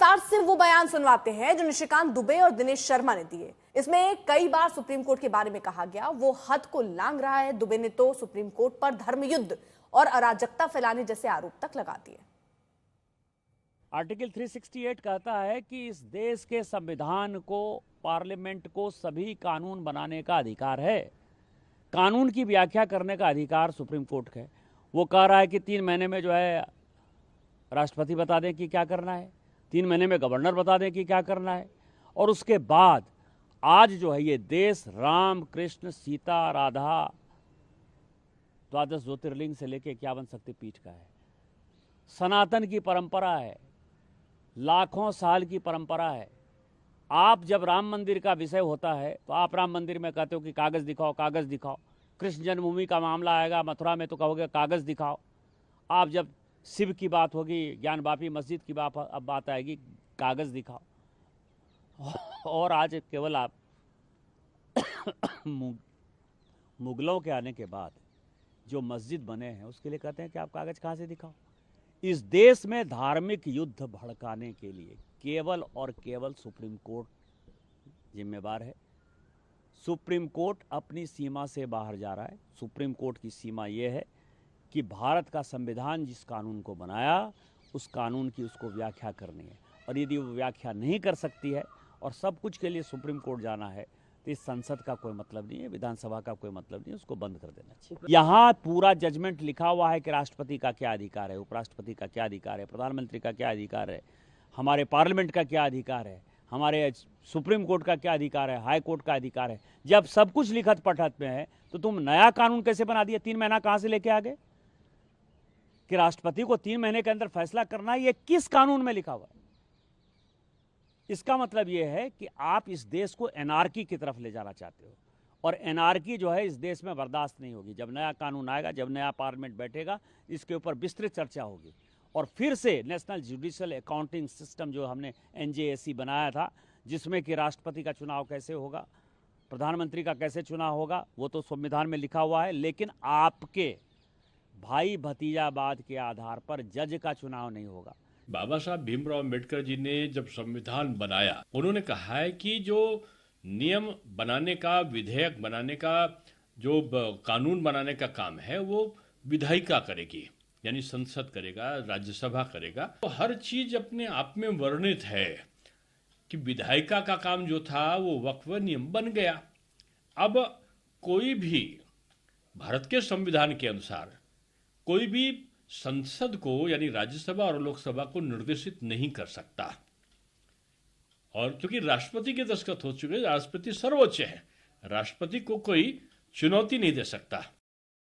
लगातार सिर्फ वो बयान सुनवाते हैं जो निशिकांत दुबे और दिनेश शर्मा ने दिए। इसमें कई बार सुप्रीम कोर्ट के बारे में कहा गया वो हद को लांघ रहा है। दुबे ने तो सुप्रीम कोर्ट पर धर्म युद्ध और अराजकता फैलाने जैसे आरोप तक लगा दिए। आर्टिकल 368 कहता है कि इस देश के संविधान को, पार्लियामेंट को सभी कानून बनाने का अधिकार है। कानून की व्याख्या करने का अधिकार सुप्रीम कोर्ट का है। वो कह रहा है कि 3 महीने में जो है राष्ट्रपति बता दें कि क्या करना है, 3 महीने में गवर्नर बता दें कि क्या करना है, और उसके बाद आज जो है ये देश राम, कृष्ण, सीता, राधा, 12 ज्योतिर्लिंग से लेकर 51 शक्तिपीठ का है। सनातन की परंपरा है, लाखों साल की परंपरा है। आप जब राम मंदिर का विषय होता है तो आप राम मंदिर में कहते हो कि कागज़ दिखाओ, कागज़ दिखाओ। कृष्ण जन्मभूमि का मामला आएगा मथुरा में तो कहोगे कागज़ दिखाओ। आप जब शिव की बात होगी, ज्ञानवापी मस्जिद की बात आएगी, कागज़ दिखाओ। और आज केवल आप मुगलों के आने के बाद जो मस्जिद बने हैं उसके लिए कहते हैं कि आप कागज़ कहाँ से दिखाओ। इस देश में धार्मिक युद्ध भड़काने के लिए केवल और केवल सुप्रीम कोर्ट जिम्मेवार है। सुप्रीम कोर्ट अपनी सीमा से बाहर जा रहा है। सुप्रीम कोर्ट की सीमा यह है कि भारत का संविधान जिस कानून को बनाया उस कानून की उसको व्याख्या करनी है, और यदि वो व्याख्या नहीं कर सकती है और सब कुछ के लिए सुप्रीम कोर्ट जाना है तो इस संसद का कोई मतलब नहीं है, विधानसभा का कोई मतलब नहीं है, उसको बंद कर देना चाहिए। यहाँ पूरा जजमेंट लिखा हुआ है कि राष्ट्रपति का क्या अधिकार है, उपराष्ट्रपति का क्या अधिकार है, प्रधानमंत्री का क्या अधिकार है, हमारे पार्लियामेंट का क्या अधिकार है, हमारे सुप्रीम कोर्ट का क्या अधिकार है, हाई कोर्ट का अधिकार है। जब सब कुछ लिखत पढ़त में है तो तुम नया कानून कैसे बना दिया? 3 महीना कहाँ से लेके आ गए कि राष्ट्रपति को 3 महीने के अंदर फैसला करना है? ये किस कानून में लिखा हुआ है? इसका मतलब यह है कि आप इस देश को एनार्की की तरफ ले जाना चाहते हो, और एनार्की जो है इस देश में बर्दाश्त नहीं होगी। जब नया कानून आएगा, जब नया पार्लियामेंट बैठेगा, इसके ऊपर विस्तृत चर्चा होगी, और फिर से नेशनल जुडिशियल अकाउंटिंग सिस्टम जो हमने NJAC बनाया था, जिसमें कि राष्ट्रपति का चुनाव कैसे होगा, प्रधानमंत्री का कैसे चुनाव होगा, वो तो संविधान में लिखा हुआ है। लेकिन आपके भाई भतीजावाद के आधार पर जज का चुनाव नहीं होगा। बाबा साहब भीमराव अम्बेडकर जी ने जब संविधान बनाया, उन्होंने कहा है कि जो नियम बनाने का, विधेयक बनाने का, जो कानून बनाने का काम है वो विधायिका करेगी, यानी संसद करेगा, राज्यसभा करेगा। तो हर चीज अपने आप में वर्णित है कि विधायिका का काम जो था वो वक्फ नियम बन गया। अब कोई भी भारत के संविधान के अनुसार कोई भी संसद को, यानी राज्यसभा और लोकसभा को निर्देशित नहीं कर सकता, और क्योंकि राष्ट्रपति के दस्तखत हो चुके, राष्ट्रपति सर्वोच्च है, राष्ट्रपति को कोई चुनौती नहीं दे सकता।